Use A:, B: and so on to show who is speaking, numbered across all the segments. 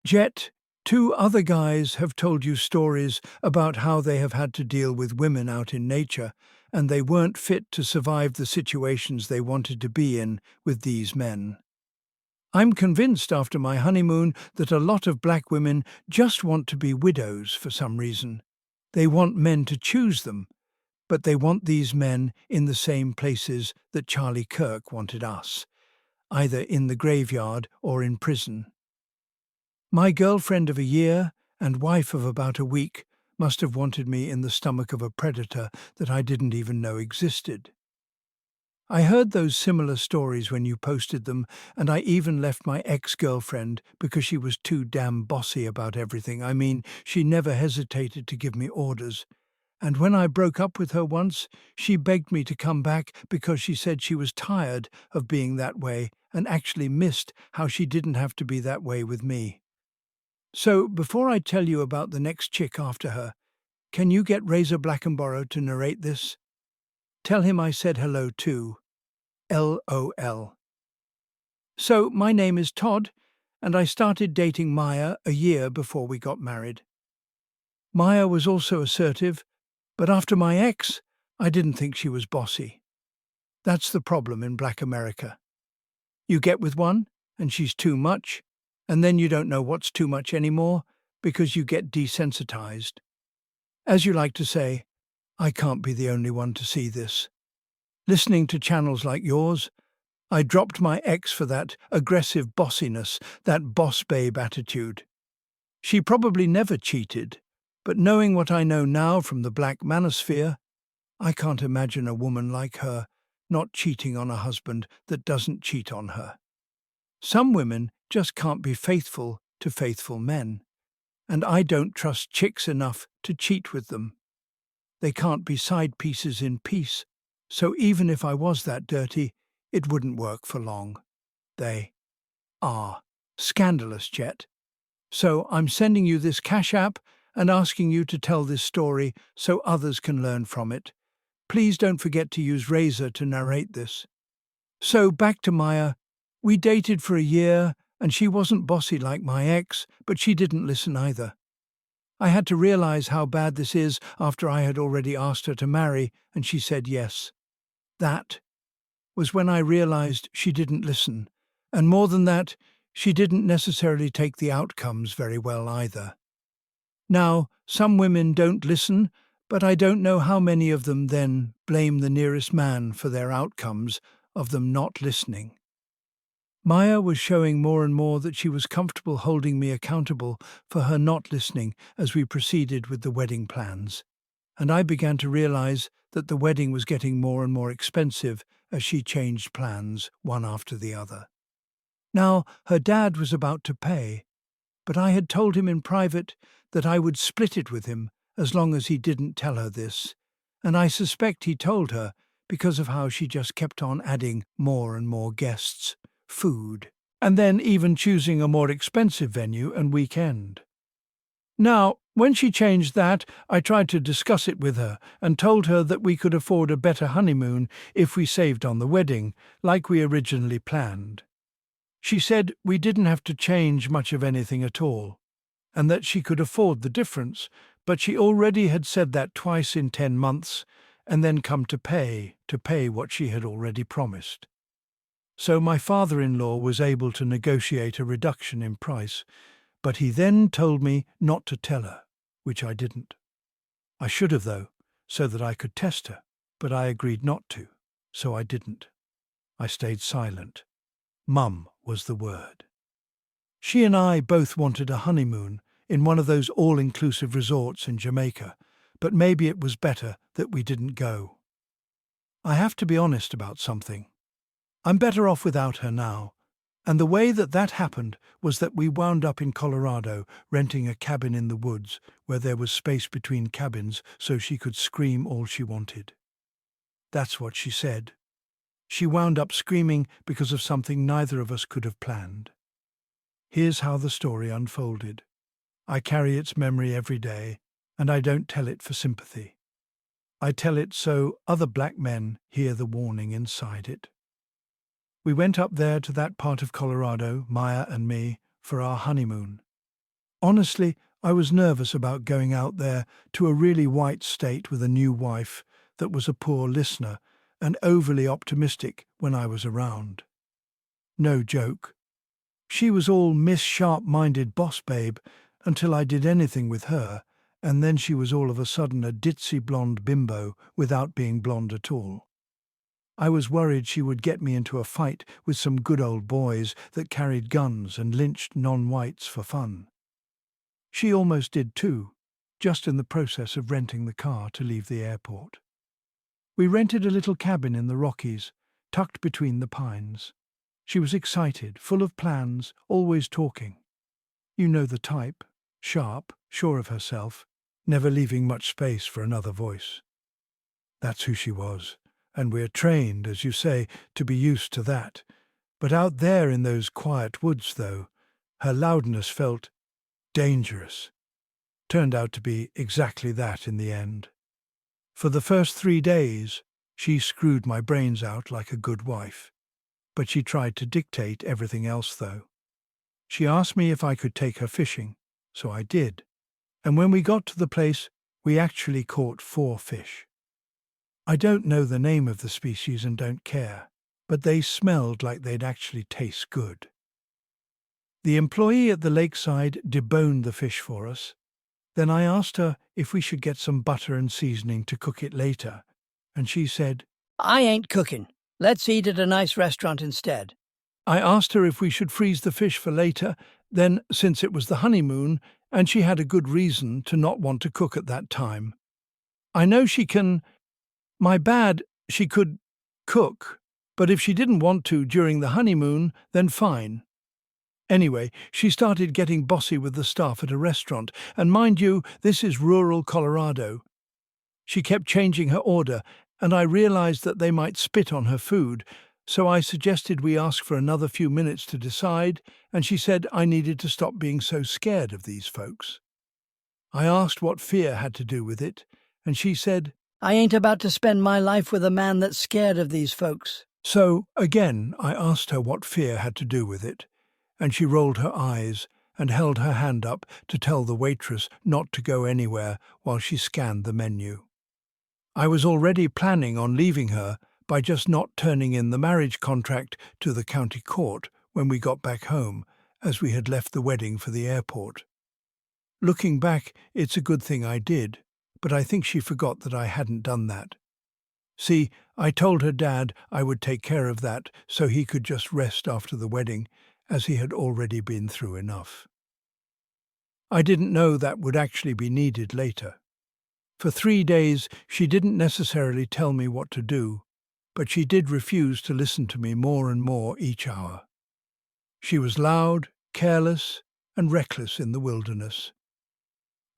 A: Jet, two other guys have told you stories about how they have had to deal with women out in nature, and they weren't fit to survive the situations they wanted to be in with these men. I'm convinced after my honeymoon that a lot of black women just want to be widows for some reason. They want men to choose them, but they want these men in the same places that Charlie Kirk wanted us, either in the graveyard or in prison. My girlfriend of a year and wife of about a week must have wanted me in the stomach of a predator that I didn't even know existed. I heard those similar stories when you posted them, and I even left my ex-girlfriend because she was too damn bossy about everything. I mean, she never hesitated to give me orders. And when I broke up with her once, she begged me to come back because she said she was tired of being that way and actually missed how she didn't have to be that way with me. So, before I tell you about the next chick after her, can you get Razor Blackenborough to narrate this? Tell him I said hello too. LOL. So, my name is Todd, and I started dating Maya a year before we got married. Maya was also assertive, but after my ex, I didn't think she was bossy. That's the problem in Black America. You get with one, and she's too much, and then you don't know what's too much anymore because you get desensitized. As you like to say, I can't be the only one to see this. Listening to channels like yours, I dropped my ex for that aggressive bossiness, that boss babe attitude. She probably never cheated, but knowing what I know now from the black manosphere, I can't imagine a woman like her not cheating on a husband that doesn't cheat on her. Some women just can't be faithful to faithful men, and I don't trust chicks enough to cheat with them. They can't be side pieces in peace, so even if I was that dirty, it wouldn't work for long. They are scandalous, Jet. So I'm sending you this Cash App and asking you to tell this story so others can learn from it. Please don't forget to use Razor to narrate this. So back to Maya. We dated for a year, and she wasn't bossy like my ex, but she didn't listen either. I had to realize how bad this is after I had already asked her to marry, and she said yes. That was when I realized she didn't listen, and more than that, she didn't necessarily take the outcomes very well either. Now, some women don't listen, but I don't know how many of them then blame the nearest man for their outcomes of them not listening. Maya was showing more and more that she was comfortable holding me accountable for her not listening as we proceeded with the wedding plans, and I began to realize that the wedding was getting more and more expensive as she changed plans one after the other. Now, her dad was about to pay, but I had told him in private that I would split it with him as long as he didn't tell her this, and I suspect he told her because of how she just kept on adding more and more guests, food, and then even choosing a more expensive venue and weekend. Now, when she changed that, I tried to discuss it with her and told her that we could afford a better honeymoon if we saved on the wedding, like we originally planned. She said we didn't have to change much of anything at all, and that she could afford the difference, but she already had said that twice in 10 months, and then come to pay what she had already promised. So my father-in-law was able to negotiate a reduction in price, but he then told me not to tell her, which I didn't. I should have, though, so that I could test her, but I agreed not to, so I didn't. I stayed silent. Mum was the word. She and I both wanted a honeymoon in one of those all-inclusive resorts in Jamaica, but maybe it was better that we didn't go. I have to be honest about something. I'm better off without her now, and the way that happened was that we wound up in Colorado renting a cabin in the woods where there was space between cabins so she could scream all she wanted. That's what she said. She wound up screaming because of something neither of us could have planned. Here's how the story unfolded. I carry its memory every day, and I don't tell it for sympathy. I tell it so other black men hear the warning inside it. We went up there to that part of Colorado, Maya and me, for our honeymoon. Honestly, I was nervous about going out there to a really white state with a new wife that was a poor listener and overly optimistic when I was around. No joke. She was all Miss Sharp-minded boss babe until I did anything with her, and then she was all of a sudden a ditzy blonde bimbo without being blonde at all. I was worried she would get me into a fight with some good old boys that carried guns and lynched non-whites for fun. She almost did too, just in the process of renting the car to leave the airport. We rented a little cabin in the Rockies, tucked between the pines. She was excited, full of plans, always talking. You know the type, sharp, sure of herself, never leaving much space for another voice. That's who she was, and we're trained, as you say, to be used to that. But out there in those quiet woods, though, her loudness felt dangerous. Turned out to be exactly that in the end. For the first 3 days, she screwed my brains out like a good wife. But she tried to dictate everything else, though. She asked me if I could take her fishing, so I did. And when we got to the place, we actually caught 4 fish. I don't know the name of the species and don't care, but they smelled like they'd actually taste good. The employee at the lakeside deboned the fish for us. Then I asked her if we should get some butter and seasoning to cook it later, and she said,
B: "I ain't cooking. Let's eat at a nice restaurant instead."
A: I asked her if we should freeze the fish for later, then, since it was the honeymoon, and she had a good reason to not want to cook at that time. I know she can, my bad, she could cook, but if she didn't want to during the honeymoon, then fine. Anyway, she started getting bossy with the staff at a restaurant, and mind you, this is rural Colorado. She kept changing her order, and I realized that they might spit on her food, so I suggested we ask for another few minutes to decide, and she said I needed to stop being so scared of these folks. I asked what fear had to do with it, and she said,
B: "I ain't about to spend my life with a man that's scared of these folks."
A: so again I asked her what fear had to do with it, and she rolled her eyes and held her hand up to tell the waitress not to go anywhere while she scanned the menu. I was already planning on leaving her by just not turning in the marriage contract to the county court when we got back home, as we had left the wedding for the airport. Looking back, it's a good thing I did, but I think she forgot that I hadn't done that. See, I told her dad I would take care of that so he could just rest after the wedding, as he had already been through enough. I didn't know that would actually be needed later. For 3 days, she didn't necessarily tell me what to do, but she did refuse to listen to me more and more each hour. She was loud, careless, and reckless in the wilderness.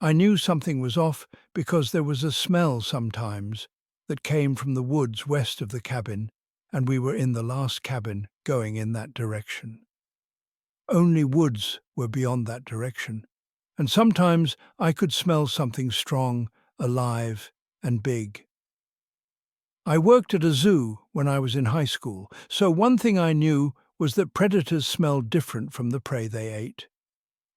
A: I knew something was off because there was a smell sometimes that came from the woods west of the cabin, and we were in the last cabin going in that direction. Only woods were beyond that direction, and sometimes I could smell something strong, alive, and big. I worked at a zoo when I was in high school, so one thing I knew was that predators smelled different from the prey they ate.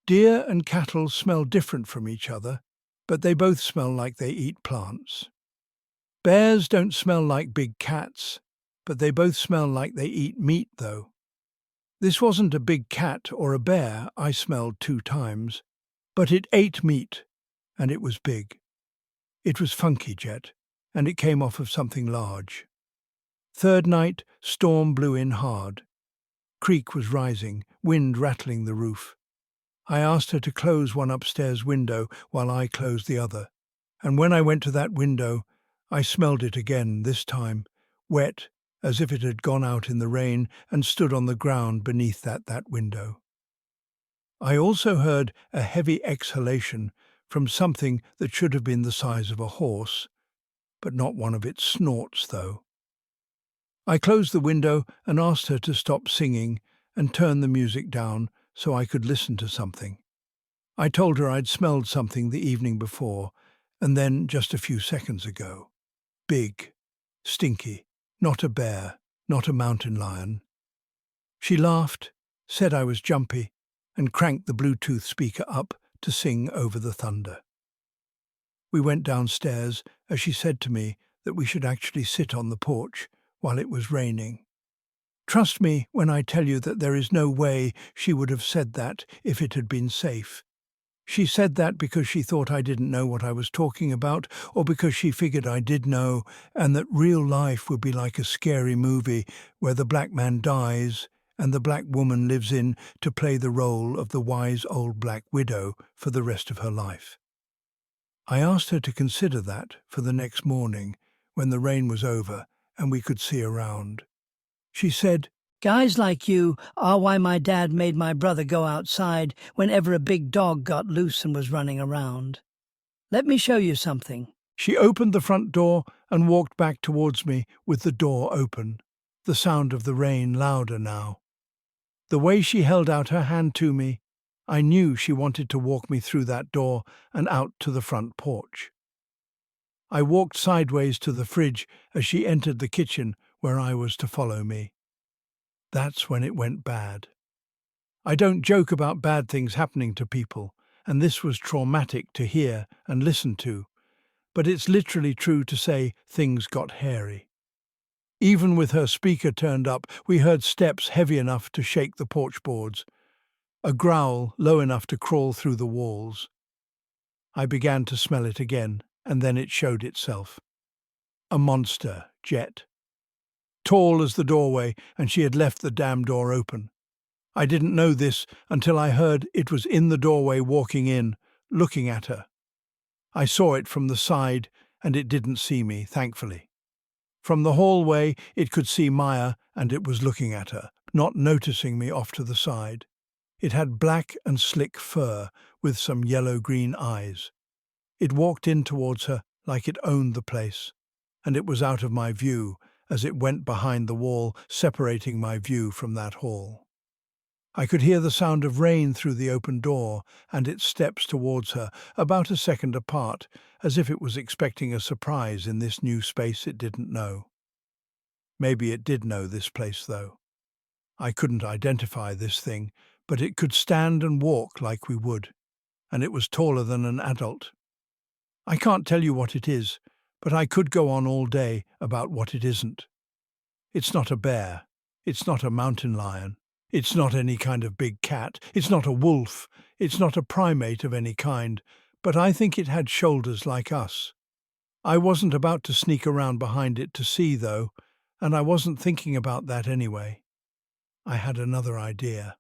A: Deer and cattle smell different from each other, but they both smell like they eat plants. Bears don't smell like big cats, but they both smell like they eat meat, though. This wasn't a big cat or a bear I smelled 2 times, but it ate meat, and it was big. It was funky jet, and it came off of something large. Third night, storm blew in hard. Creek was rising, wind rattling the roof. I asked her to close one upstairs window while I closed the other, and when I went to that window, I smelled it again, this time, wet, as if it had gone out in the rain and stood on the ground beneath that window. I also heard a heavy exhalation from something that should have been the size of a horse, but not one of its snorts, though. I closed the window and asked her to stop singing and turn the music down so I could listen to something. I told her I'd smelled something the evening before, and then just a few seconds ago. Big, stinky, not a bear, not a mountain lion. She laughed, said I was jumpy, and cranked the Bluetooth speaker up to sing over the thunder. We went downstairs as she said to me that we should actually sit on the porch while it was raining. Trust me when I tell you that there is no way she would have said that if it had been safe. She said that because she thought I didn't know what I was talking about, or because she figured I did know, and that real life would be like a scary movie where the black man dies and the black woman lives in to play the role of the wise old black widow for the rest of her life. I asked her to consider that for the next morning when the rain was over and we could see around. She said,
B: Guys like you are why my dad made my brother go outside whenever a big dog got loose and was running around. Let me show you something.
A: She opened the front door and walked back towards me with the door open, the sound of the rain louder now. The way she held out her hand to me, I knew she wanted to walk me through that door and out to the front porch. I walked sideways to the fridge as she entered the kitchen where I was to follow me. That's when it went bad. I don't joke about bad things happening to people, and this was traumatic to hear and listen to, but it's literally true to say things got hairy. Even with her speaker turned up, we heard steps heavy enough to shake the porch boards, a growl low enough to crawl through the walls. I began to smell it again, and then it showed itself. A monster, Jet. Tall as the doorway, and she had left the damn door open. I didn't know this until I heard it was in the doorway walking in, looking at her. I saw it from the side, and it didn't see me, thankfully. From the hallway, it could see Maya, and it was looking at her, not noticing me off to the side. It had black and slick fur with some yellow-green eyes. It walked in towards her like it owned the place, and it was out of my view as it went behind the wall, separating my view from that hall. I could hear the sound of rain through the open door and its steps towards her, about a second apart, as if it was expecting a surprise in this new space it didn't know. Maybe it did know this place, though. I couldn't identify this thing, but it could stand and walk like we would, and it was taller than an adult. I can't tell you what it is, but I could go on all day about what it isn't. It's not a bear. It's not a mountain lion. It's not any kind of big cat. It's not a wolf. It's not a primate of any kind, but I think it had shoulders like us. I wasn't about to sneak around behind it to see, though, and I wasn't thinking about that anyway. I had another idea.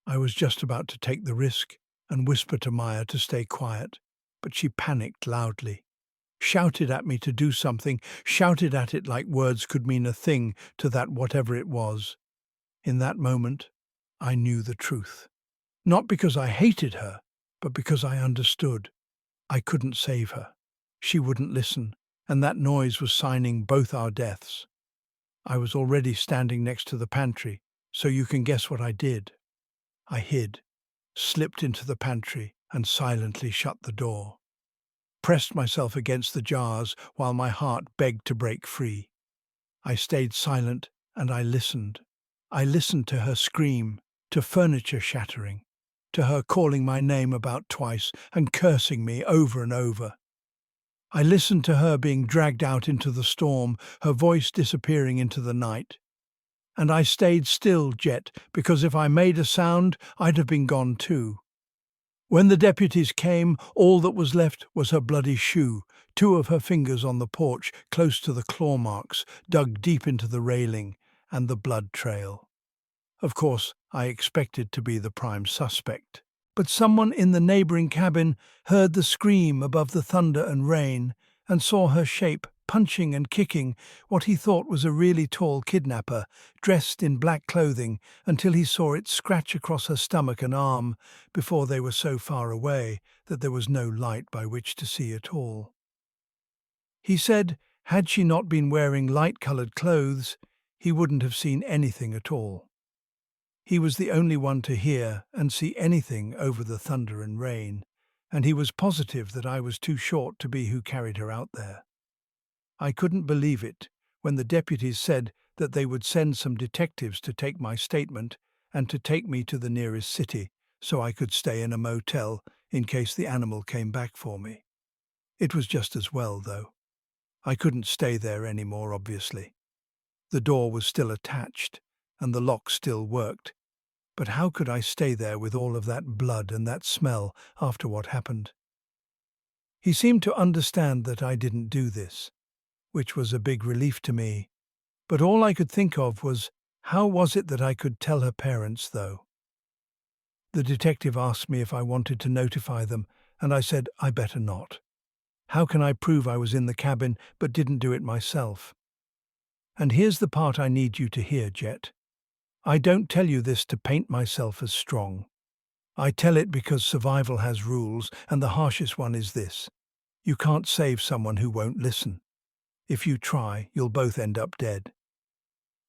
A: I was just about to take the risk and whisper to Maya to stay quiet, but she panicked loudly, shouted at me to do something, shouted at it like words could mean a thing to that whatever it was. In that moment, I knew the truth. Not because I hated her, but because I understood. I couldn't save her. She wouldn't listen, and that noise was signing both our deaths. I was already standing next to the pantry, so you can guess what I did. I hid, slipped into the pantry, and silently shut the door. Pressed myself against the jars while my heart begged to break free. I stayed silent and I listened. I listened to her scream, to furniture shattering, to her calling my name about twice and cursing me over and over. I listened to her being dragged out into the storm, her voice disappearing into the night. And I stayed still, Jet, because if I made a sound, I'd have been gone too. When the deputies came, all that was left was her bloody shoe, 2 of her fingers on the porch, close to the claw marks, dug deep into the railing, and the blood trail. Of course, I expected to be the prime suspect. But someone in the neighbouring cabin heard the scream above the thunder and rain and saw her shape punching and kicking what he thought was a really tall kidnapper, dressed in black clothing, until he saw it scratch across her stomach and arm before they were so far away that there was no light by which to see at all. He said, had she not been wearing light-coloured clothes, he wouldn't have seen anything at all. He was the only one to hear and see anything over the thunder and rain, and he was positive that I was too short to be who carried her out there. I couldn't believe it when the deputies said that they would send some detectives to take my statement and to take me to the nearest city so I could stay in a motel in case the animal came back for me. It was just as well, though. I couldn't stay there anymore, obviously. The door was still attached, and the lock still worked. But how could I stay there with all of that blood and that smell after what happened? He seemed to understand that I didn't do this, which was a big relief to me. But all I could think of was, how was it that I could tell her parents, though? The detective asked me if I wanted to notify them, and I said I better not. How can I prove I was in the cabin but didn't do it myself? And here's the part I need you to hear, Jet. I don't tell you this to paint myself as strong. I tell it because survival has rules, and the harshest one is this. You can't save someone who won't listen. If you try, you'll both end up dead.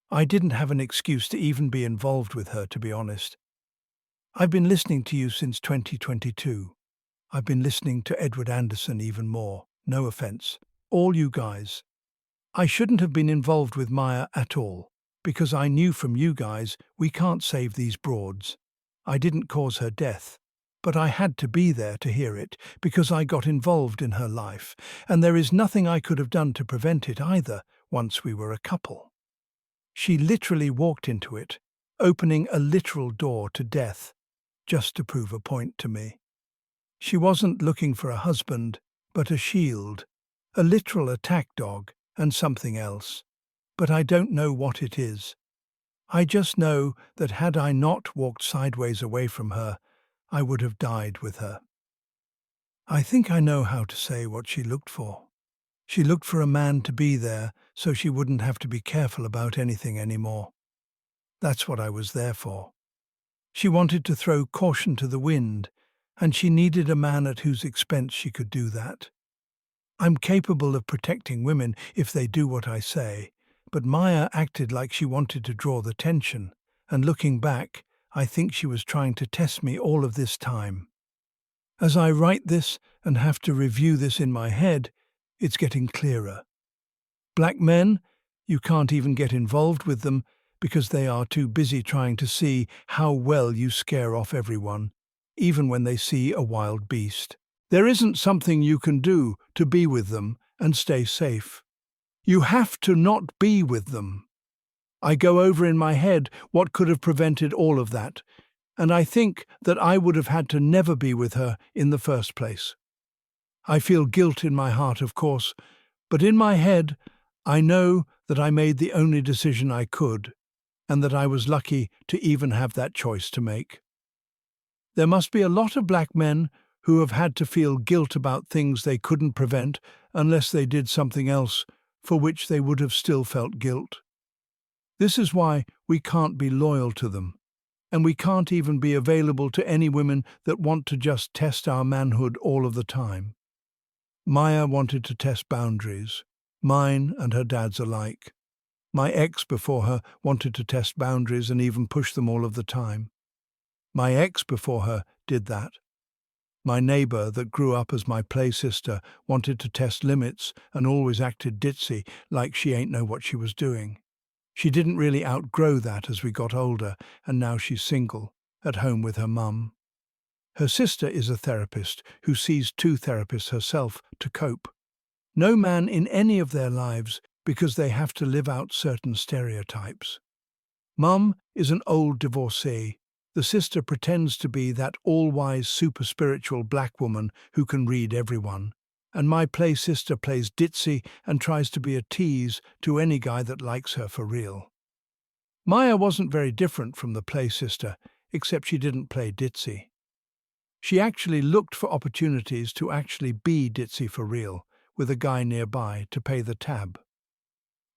A: I didn't have an excuse to even be involved with her, to be honest. I've been listening to you since 2022. I've been listening to Edward Anderson even more. No offense. All you guys. I shouldn't have been involved with Maya at all, because I knew from you guys we can't save these broads. I didn't cause her death, but I had to be there to hear it because I got involved in her life, and there is nothing I could have done to prevent it either once we were a couple. She literally walked into it, opening a literal door to death, just to prove a point to me. She wasn't looking for a husband, but a shield, a literal attack dog, and something else. But I don't know what it is. I just know that had I not walked sideways away from her, I would have died with her. I think I know how to say what she looked for. She looked for a man to be there so she wouldn't have to be careful about anything anymore. That's what I was there for. She wanted to throw caution to the wind, and she needed a man at whose expense she could do that. I'm capable of protecting women if they do what I say, but Maya acted like she wanted to draw the tension, and looking back, I think she was trying to test me all of this time. As I write this and have to review this in my head, it's getting clearer. Black men, you can't even get involved with them because they are too busy trying to see how well you scare off everyone, even when they see a wild beast. There isn't something you can do to be with them and stay safe. You have to not be with them. I go over in my head what could have prevented all of that, and I think that I would have had to never be with her in the first place. I feel guilt in my heart, of course, but in my head, I know that I made the only decision I could, and that I was lucky to even have that choice to make. There must be a lot of black men who have had to feel guilt about things they couldn't prevent unless they did something else for which they would have still felt guilt. This is why we can't be loyal to them, and we can't even be available to any women that want to just test our manhood all of the time. Maya wanted to test boundaries, mine and her dad's alike. My ex before her wanted to test boundaries and even push them all of the time. My ex before her did that. My neighbour that grew up as my play sister wanted to test limits and always acted ditzy, like she ain't know what she was doing. She didn't really outgrow that as we got older, and now she's single, at home with her mum. Her sister is a therapist who sees 2 therapists herself to cope. No man in any of their lives because they have to live out certain stereotypes. Mum is an old divorcee. The sister pretends to be that all-wise super-spiritual black woman who can read everyone. And my play sister plays ditzy and tries to be a tease to any guy that likes her for real. Maya wasn't very different from the play sister, except she didn't play ditzy. She actually looked for opportunities to actually be ditzy for real, with a guy nearby to pay the tab.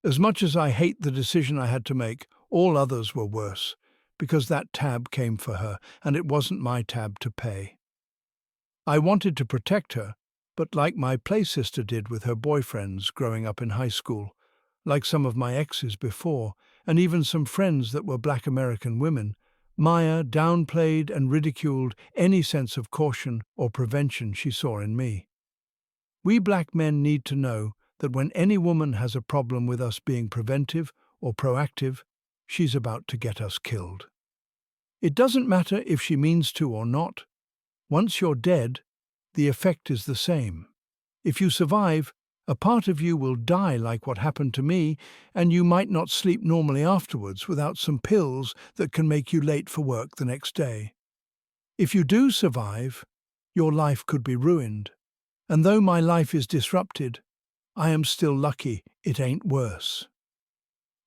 A: As much as I hate the decision I had to make, all others were worse, because that tab came for her, and it wasn't my tab to pay. I wanted to protect her, but like my play sister did with her boyfriends growing up in high school, like some of my exes before, and even some friends that were black American women, Maya downplayed and ridiculed any sense of caution or prevention she saw in me. We black men need to know that when any woman has a problem with us being preventive or proactive, she's about to get us killed. It doesn't matter if she means to or not. Once you're dead, the effect is the same. If you survive, a part of you will die like what happened to me, and you might not sleep normally afterwards without some pills that can make you late for work the next day. If you do survive, your life could be ruined. And though my life is disrupted, I am still lucky it ain't worse.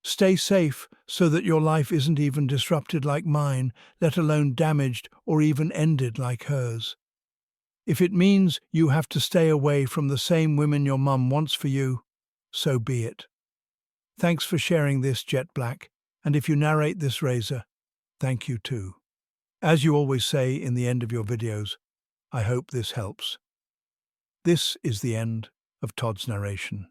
A: Stay safe so that your life isn't even disrupted like mine, let alone damaged or even ended like hers. If it means you have to stay away from the same women your mum wants for you, so be it. Thanks for sharing this, Jet Black, and if you narrate this, Razor, thank you too. As you always say in the end of your videos, I hope this helps. This is the end of Todd's narration.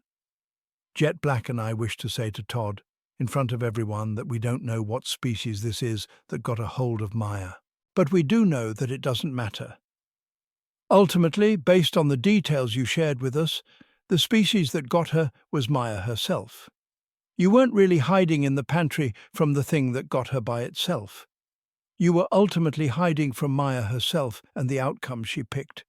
A: Jet Black and I wish to say to Todd, in front of everyone, that we don't know what species this is that got a hold of Maya. But we do know that it doesn't matter. Ultimately, based on the details you shared with us, the species that got her was Maya herself. You weren't really hiding in the pantry from the thing that got her by itself. You were ultimately hiding from Maya herself and the outcome she picked.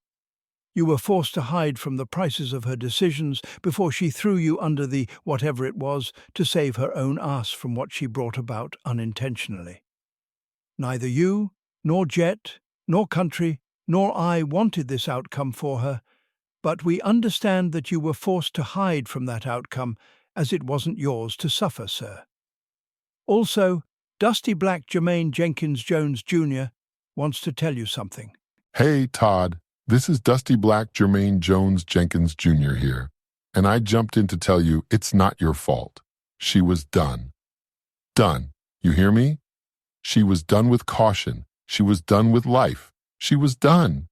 A: You were forced to hide from the prices of her decisions before she threw you under the whatever it was to save her own ass from what she brought about unintentionally. Neither you, nor Jet, nor Country, nor I wanted this outcome for her, but we understand that you were forced to hide from that outcome as it wasn't yours to suffer, sir. Also, Dusty Black Jermaine Jenkins Jones Jr. wants to tell you something.
C: Hey, Todd. This is Dusty Black Jermaine Jones Jenkins Jr. here, and I jumped in to tell you it's not your fault. She was done. Done. You hear me? She was done with caution. She was done with life. She was done.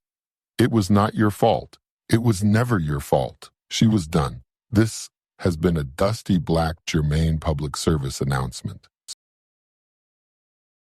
C: It was not your fault. It was never your fault. She was done. This has been a Dusty Black Jermaine public service announcement.